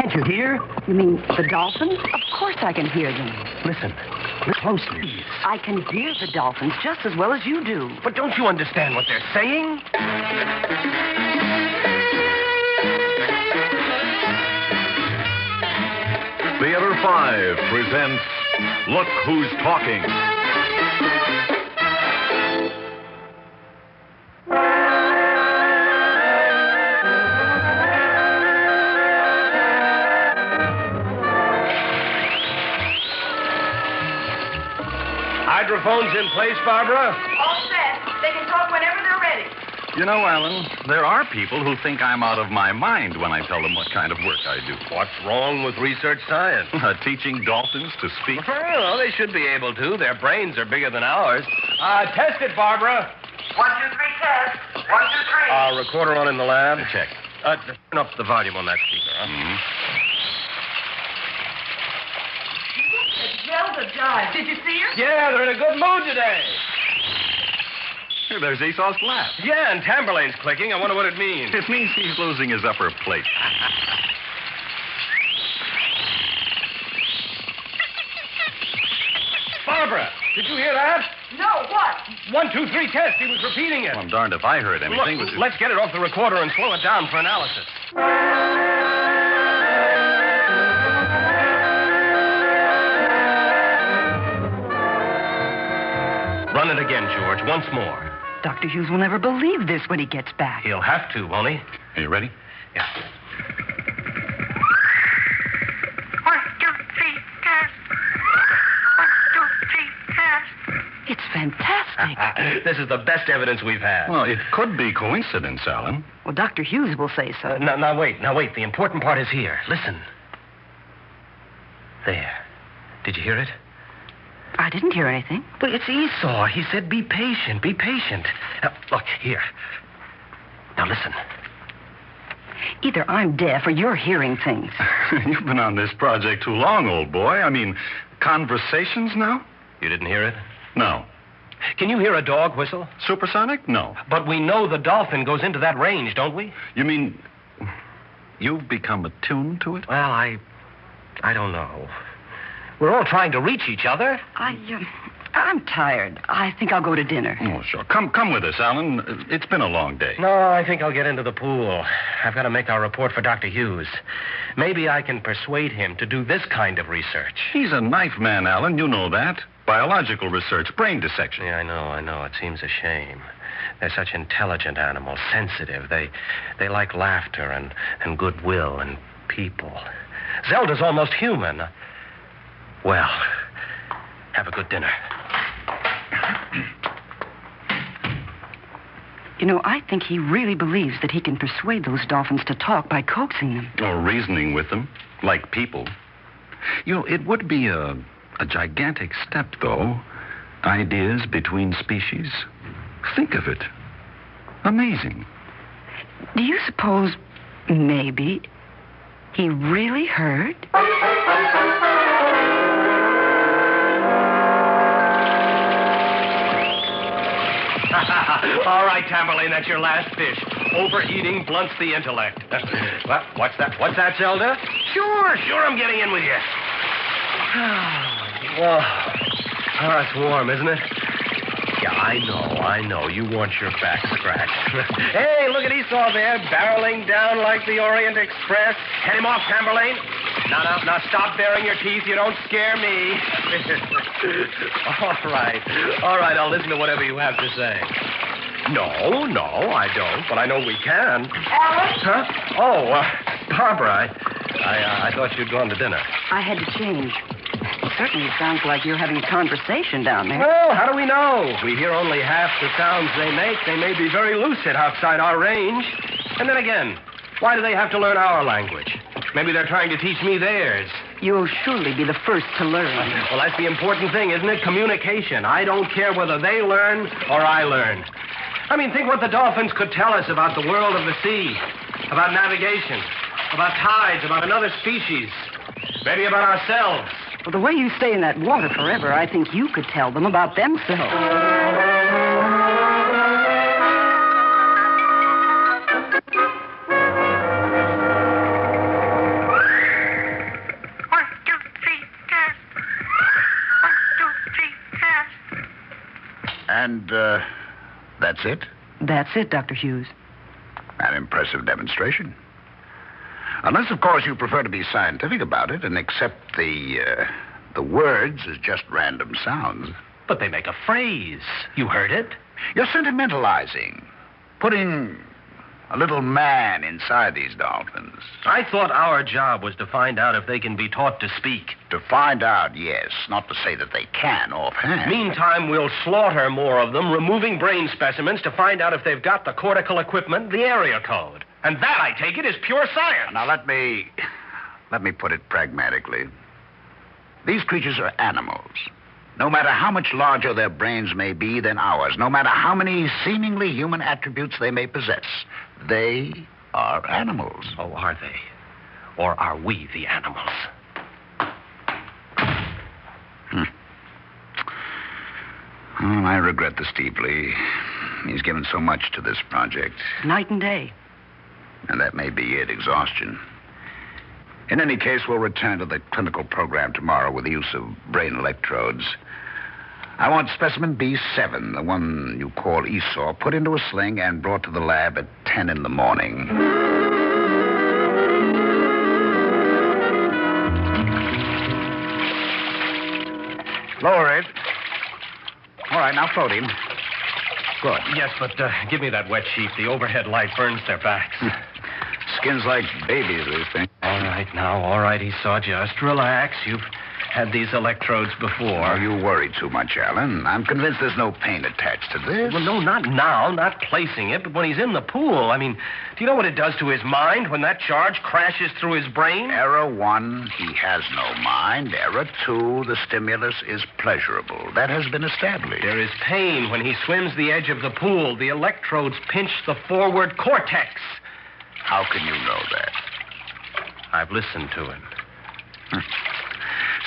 Can't you hear? You mean the dolphins? Of course I can hear them. Listen closely. I can hear the dolphins just as well as you do. But don't you understand what they're saying? Theater 5 presents Look Who's Talking. Hydrophones in place, Barbara? All set. They can talk whenever they're ready. You know, Alan, there are people who think I'm out of my mind when I tell them what kind of work I do. What's wrong with research science? Teaching dolphins to speak. Well, they should be able to. Their brains are bigger than ours. Test it, Barbara. 1, 2, 3, test. 1, 2, 3. Recorder on in the lab. Check. Turn up the volume on that speaker, huh? Mm-hmm. Zelda died. Did you see her? Yeah, they're in a good mood today. Here, there's Esau's glass. Yeah, and Tamberlane's clicking. I wonder what it means. It means he's losing his upper plate. Barbara, did you hear that? No, what? 1, 2, 3, test. He was repeating it. Well, I'm darned if I heard anything. Look, let's get it off the recorder and slow it down for analysis. Run it again, George, once more. Dr. Hughes will never believe this when he gets back. He'll have to, won't he? Are you ready? Yeah. 1, 2, 3, test. 1, 2, 3, test. It's fantastic. This is the best evidence we've had. Well, it could be coincidence, Alan. Well, Dr. Hughes will say so. Now, wait. The important part is here. Listen. There. Did you hear it? I didn't hear anything. But it's Esau. He said, be patient, be patient. Now, look, here. Now, listen. Either I'm deaf or you're hearing things. You've been on this project too long, old boy. I mean, conversations now? You didn't hear it? No. Can you hear a dog whistle? Supersonic? No. But we know the dolphin goes into that range, don't we? You mean you've become attuned to it? Well, I don't know. We're all trying to reach each other. I'm tired. I think I'll go to dinner. Oh, sure. Come with us, Alan. It's been a long day. No, I think I'll get into the pool. I've got to make our report for Dr. Hughes. Maybe I can persuade him to do this kind of research. He's a knife man, Alan. You know that. Biological research, brain dissection. Yeah, I know. It seems a shame. They're such intelligent animals, sensitive. They like laughter and goodwill and people. Zelda's almost human. Well, have a good dinner. You know, I think he really believes that he can persuade those dolphins to talk by coaxing them. Or reasoning with them, like people. You know, it would be a gigantic step, though. Ideas between species. Think of it. Amazing. Do you suppose maybe he really heard? All right, Tamberlane, that's your last fish. Overeating blunts the intellect. What's that? What's that, Zelda? Sure, I'm getting in with you. Oh, it's warm, isn't it? Yeah, I know. You want your back scratched. Hey, look at Esau there, barreling down like the Orient Express. Head him off, Tamberlane. Now, stop baring your teeth. You don't scare me. All right, I'll listen to whatever you have to say. No, I don't, but I know we can. Alice? Huh? Oh, Barbara, I thought you'd gone to dinner. I had to change. Certainly it sounds like you're having a conversation down there. Well, how do we know? We hear only half the sounds they make. They may be very lucid outside our range. And then again, why do they have to learn our language? Maybe they're trying to teach me theirs. You'll surely be the first to learn. Well, that's the important thing, isn't it? Communication. I don't care whether they learn or I learn. I mean, think what the dolphins could tell us about the world of the sea, about navigation, about tides, about another species, maybe about ourselves. Well, the way you stay in that water forever, I think you could tell them about themselves. And, that's it? That's it, Dr. Hughes. An impressive demonstration. Unless, of course, you prefer to be scientific about it and accept the words as just random sounds. But they make a phrase. You heard it? You're sentimentalizing. Putting a little man inside these dolphins. I thought our job was to find out if they can be taught to speak. To find out, yes. Not to say that they can offhand. Meantime, we'll slaughter more of them, removing brain specimens to find out if they've got the cortical equipment, the area code. And that, I take it, is pure science. Now, let me put it pragmatically. These creatures are animals. No matter how much larger their brains may be than ours, no matter how many seemingly human attributes they may possess, they are animals. Oh, are they? Or are we the animals? Well, I regret this deeply. He's given so much to this project. Night and day. And that may be it, exhaustion. In any case, we'll return to the clinical program tomorrow with the use of brain electrodes. I want specimen B7, the one you call Esau, put into a sling and brought to the lab at 10 in the morning. Lower it. All right, now float him. Good. Yes, but give me that wet sheet. The overhead light burns their backs. Skin's like babies, these things. All right, Esau. Just relax. You've had these electrodes before. Oh, you worry too much, Alan. I'm convinced there's no pain attached to this. Well, no, not now. Not placing it, but when he's in the pool. I mean, do you know what it does to his mind when that charge crashes through his brain? Error 1, he has no mind. Error 2, the stimulus is pleasurable. That has been established. There is pain when he swims the edge of the pool. The electrodes pinch the forward cortex. How can you know that? I've listened to him.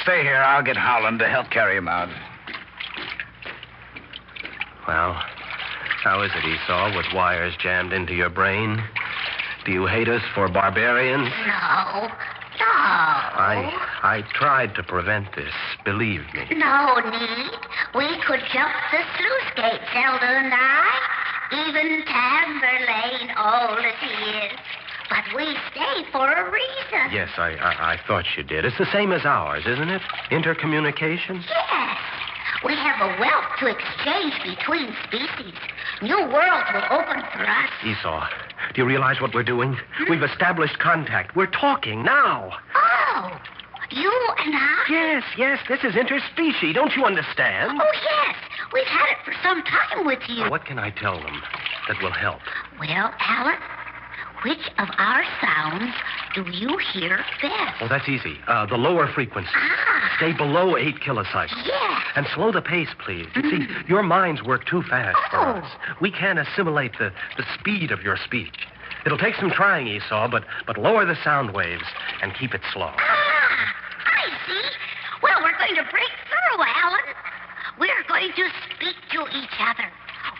Stay here. I'll get Howland to help carry him out. Well, how is it, Esau, with wires jammed into your brain? Do you hate us for barbarians? No. I tried to prevent this, believe me. No need. We could jump the sluice gates, Elda and I. Even Tamberlane, old as he is. But we stay for a reason. Yes, I thought you did. It's the same as ours, isn't it? Intercommunication? Yes. We have a wealth to exchange between species. New worlds will open for us. Esau, do you realize what we're doing? We've established contact. We're talking now. Oh, you and I? Yes, this is interspecies. Don't you understand? Oh, yes. We've had it for some time with you. What can I tell them that will help? Well, Alan, which of our sounds do you hear best? Oh, that's easy. The lower frequency. Stay below 8 kilocycles. Yes. And slow the pace, please. You see, your minds work too fast for us. We can't assimilate the speed of your speech. It'll take some trying, Esau, but lower the sound waves and keep it slow. I see. Well, we're going to break through, Alan. We're going to speak to each other.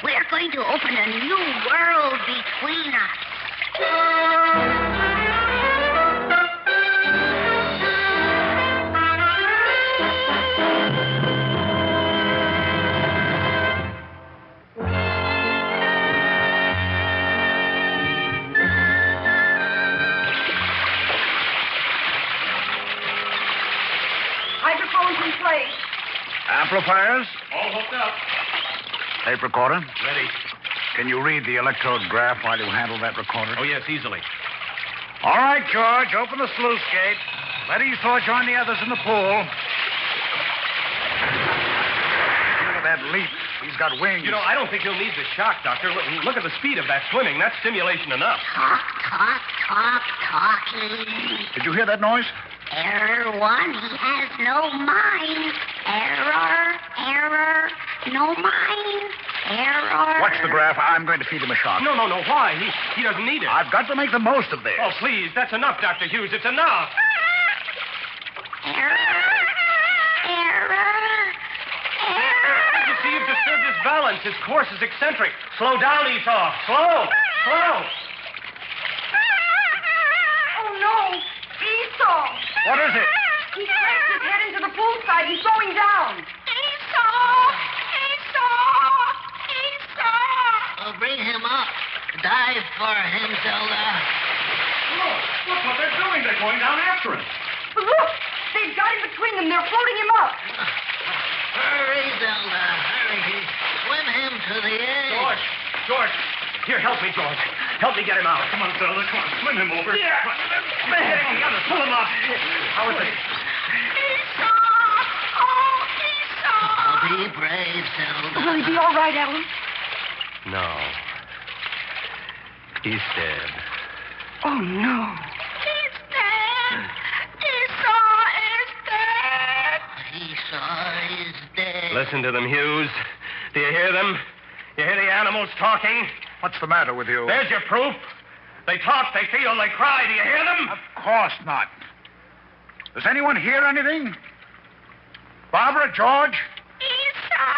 We're going to open a new world between us. Microphones in place. Amplifiers? All hooked up. Tape recorder? Ready. Can you read the electrode graph while you handle that recorder? Oh, yes, easily. All right, George, open the sluice gate. Let Esau join the others in the pool. Look at that leap. He's got wings. You know, I don't think he'll need the shock, Doctor. Look at the speed of that swimming. That's stimulation enough. Talking. Did you hear that noise? Error 1, he has no mind. Error, no mind. Error. Watch the graph. I'm going to feed him a shock. No. Why? He doesn't need it. I've got to make the most of this. Oh, please. That's enough, Dr. Hughes. It's enough. Error. You see, you've disturbed his balance. His course is eccentric. Slow down, Esau. Slow. Oh, no. Esau. What is it? He slammed his head into the poolside. He's going down. Esau. Bring him up. Dive for him, Zelda. Look what they're doing. They're going down after him. Look, they've got him between them. They're floating him up. Hurry, Zelda, hurry. Swim him to the edge. George. Here, help me, George. Help me get him out. Come on, Zelda. Come on. Swim him over. Yeah. Pull him up. How is it? Esau! Oh, Esau! Be brave, Zelda. Will he be all right, Alan? No. He's dead. Oh, no. He's dead. Esau is dead. Esau is dead. Listen to them, Hughes. Do you hear them? You hear the animals talking? What's the matter with you? There's your proof. They talk, they feel, they cry. Do you hear them? Of course not. Does anyone hear anything? Barbara, George? Esau!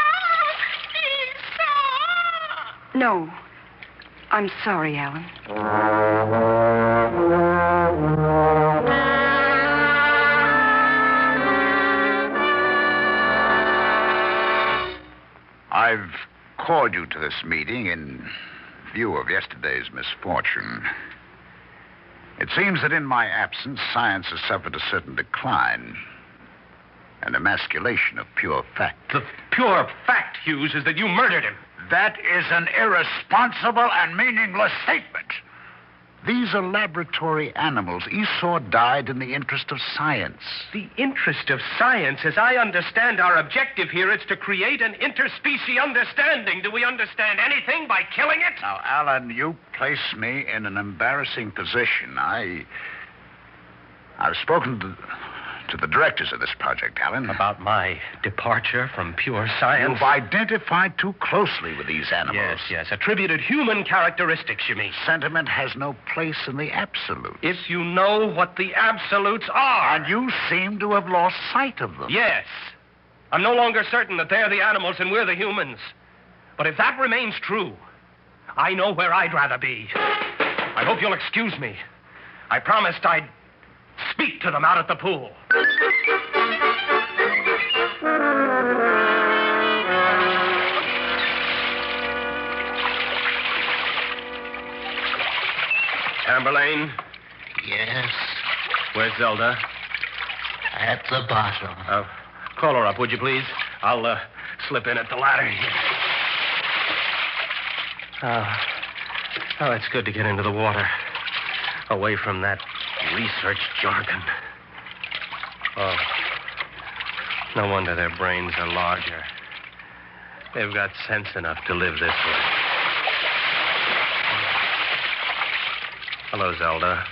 No. I'm sorry, Alan. I've called you to this meeting in view of yesterday's misfortune. It seems that in my absence, science has suffered a certain decline, an emasculation of pure fact. The pure fact, Hughes, is that you murdered him. That is an irresponsible and meaningless statement. These are laboratory animals. Esau died in the interest of science. The interest of science, as I understand our objective here, is to create an interspecies understanding. Do we understand anything by killing it? Now, Alan, you place me in an embarrassing position. I've spoken to the directors of this project, Alan. About my departure from pure science? You've identified too closely with these animals. Yes. Attributed human characteristics, you mean. Sentiment has no place in the absolute. If you know what the absolutes are. And you seem to have lost sight of them. Yes. I'm no longer certain that they're the animals and we're the humans. But if that remains true, I know where I'd rather be. I hope you'll excuse me. I promised I'd speak to them out at the pool. Tamberlane? Yes, Where's Zelda? at the bottom. Call her up, would you, please? I'll slip in at the ladder here. Oh, it's good to get into the water. Away from that research jargon. Oh, no wonder their brains are larger. They've got sense enough to live this way. Hello, Zelda.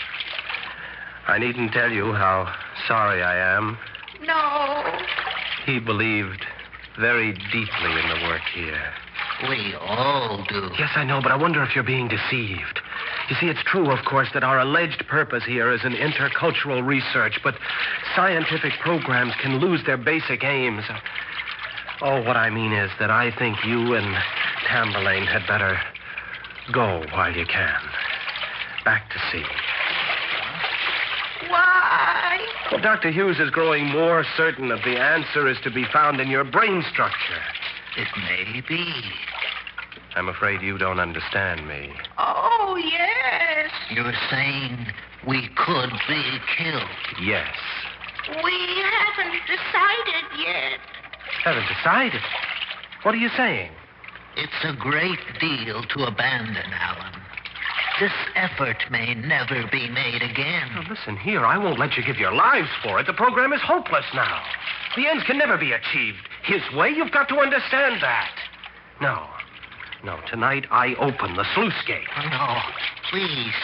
I needn't tell you how sorry I am. No. He believed very deeply in the work here. We all do. Yes, I know, but I wonder if you're being deceived. You see, it's true, of course, that our alleged purpose here is an intercultural research, but scientific programs can lose their basic aims. Oh, what I mean is that I think you and Tamberlane had better go while you can. Back to sea. Why? Well, Dr. Hughes is growing more certain that the answer is to be found in your brain structure. It may be. I'm afraid you don't understand me. Oh, yes. You're saying we could be killed. Yes. We haven't decided yet. Haven't decided. What are you saying? It's a great deal to abandon, Alan. This effort may never be made again. Now, listen here. I won't let you give your lives for it. The program is hopeless now. The ends can never be achieved his way. You've got to understand that. No. Tonight I open the sluice gate. Oh, no. Please,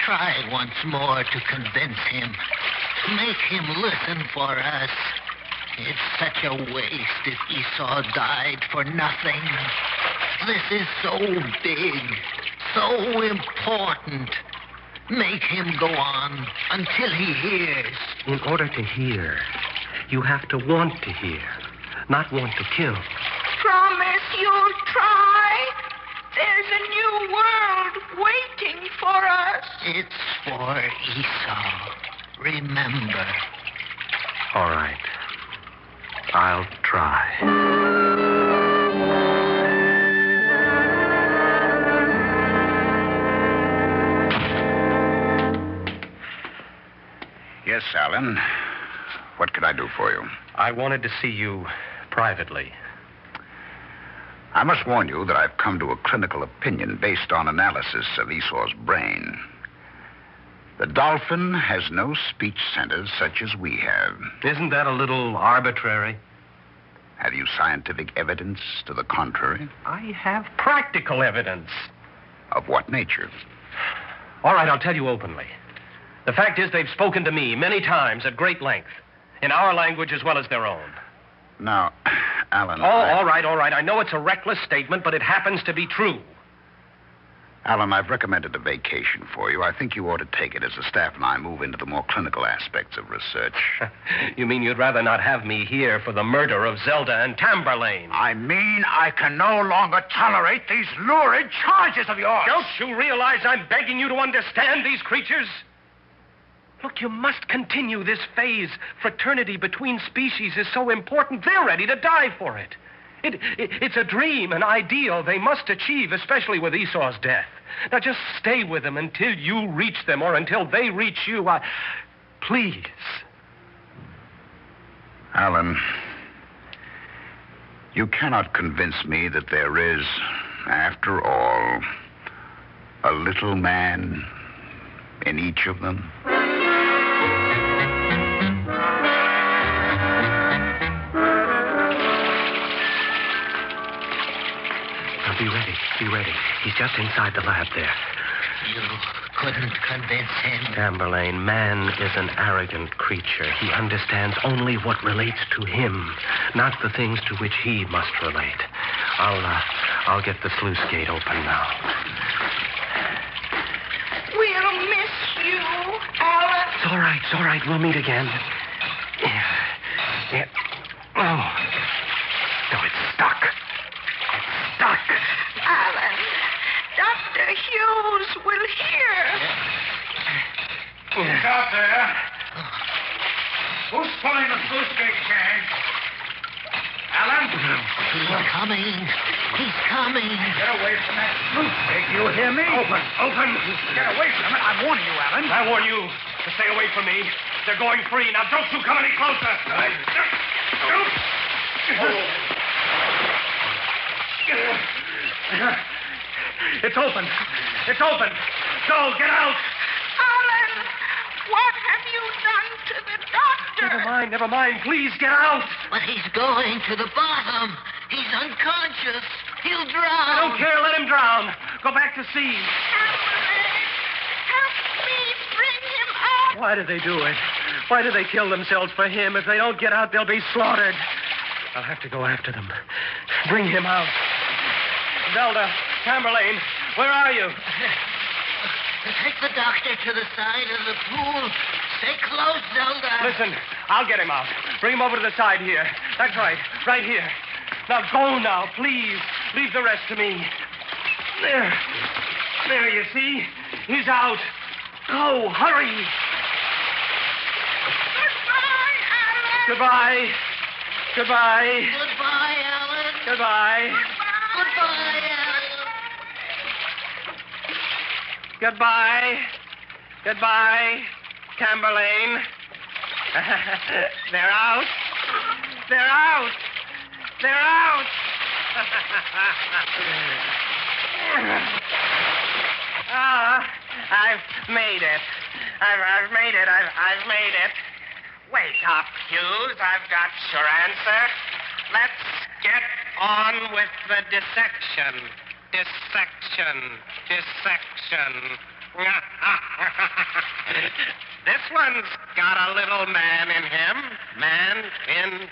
try once more to convince him. Make him listen for us. It's such a waste if Esau died for nothing. This is so big, so important. Make him go on until he hears. In order to hear, you have to want to hear, not want to kill. Promise you'll try. There's a new world waiting for us. It's for Esau. Remember. All right. I'll try. Yes, Alan. What could I do for you? I wanted to see you privately. I must warn you that I've come to a clinical opinion based on analysis of Esau's brain. The dolphin has no speech centers such as we have. Isn't that a little arbitrary? Have you scientific evidence to the contrary? I have practical evidence. Of what nature? All right, I'll tell you openly. The fact is they've spoken to me many times at great length, in our language as well as their own. Now, Alan... All right. I know it's a reckless statement, but it happens to be true. Alan, I've recommended a vacation for you. I think you ought to take it as the staff and I move into the more clinical aspects of research. You mean you'd rather not have me here for the murder of Zelda and Tamberlane? I mean I can no longer tolerate these lurid charges of yours. Don't you realize I'm begging you to understand these creatures? Look, you must continue this phase. Fraternity between species is so important, they're ready to die for it. It's a dream, an ideal they must achieve, especially with Esau's death. Now, just stay with them until you reach them or until they reach you. Please. Alan, you cannot convince me that there is, after all, a little man in each of them. Be ready. He's just inside the lab there. You couldn't convince him. Tamberlane, man is an arrogant creature. He understands only what relates to him, not the things to which he must relate. I'll get the sluice gate open now. We'll miss you, Alan. It's all right. We'll meet again. Yeah. Oh. No, it's stuck. Alan, Dr. Hughes will hear. Who's out there? Who's pulling the sluice gate chain? Alan? He's coming. Get away from that sluice gate. You hear me? Open. Get away from it. I'm warning you, Alan. I warn you to stay away from me. They're going free. Now, don't you come any closer. It's open. Go, get out. Alan, what have you done to the doctor? Never mind. Please, get out. But he's going to the bottom. He's unconscious. He'll drown. I don't care. Let him drown. Go back to sea. Tamberlane, help me bring him out. Why do they do it? Why do they kill themselves for him? If they don't get out, they'll be slaughtered. I'll have to go after them. Bring him out. Zelda, Tamberlane, where are you? Take the doctor to the side of the pool. Stay close, Zelda. Listen, I'll get him out. Bring him over to the side here. That's right here. Now go now, please. Leave the rest to me. There, you see? He's out. Go, hurry. Goodbye, Alan. Goodbye. Goodbye, Alan. Goodbye. Goodbye, Alan. Goodbye, Tamberlane. They're out. I've made it. I've made it. Wake up, Hughes. I've got your answer. Let's get on with the dissection. This one's got a little man in him. Man in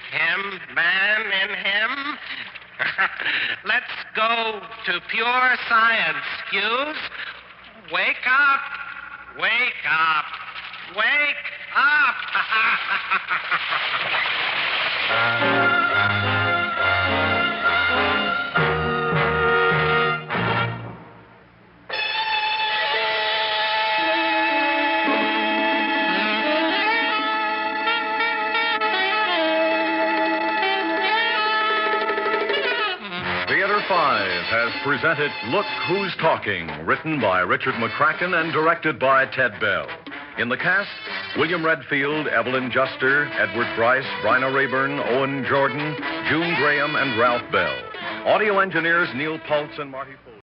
him. Let's go to pure science, Hughes. Wake up. Theater 5 has presented Look Who's Talking, written by Richard McCracken and directed by Ted Bell. In the cast, William Redfield, Evelyn Juster, Edward Bryce, Bryna Raeburn, Owen Jordan, June Graham, and Ralph Bell. Audio engineers Neil Pultz and Marty Fuller.